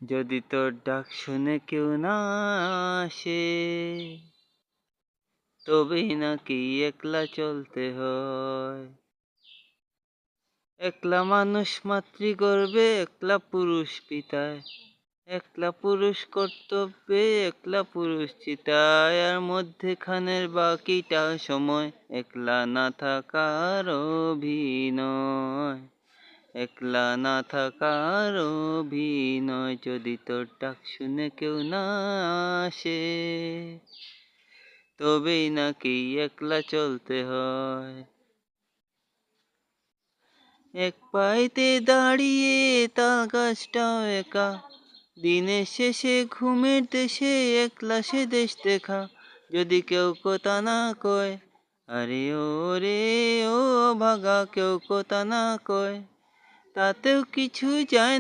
যদি তোর ডাক শুনে কেউ না আসে, তবেই নাকি একলা চলতে হয়। একলা মানুষ মাতৃগর্ভে, একলা পুরুষ পিতায়, একলা পুরুষ কর্তব্যে, একলা পুরুষ চিতায়, আর মধ্যেখানের বাকিটা সময় একলা না থাকার অভিনয়। একলা না থাকার অভিনয়। যদি তোর ডাক শুনে কেউ না আসে, তবেই নাকি একলা চলতে হয়। এক পায়েতে দাঁড়িয়ে তাল গাছটাও একা, দিনের শেষে ঘুমের দেশে একলা সে দেশ দেখা। যদি কেউ কথা না কয়, আরে ও রে ও ভাগা, কেউ কথা না কয়, তাতেও কিছু যায় না।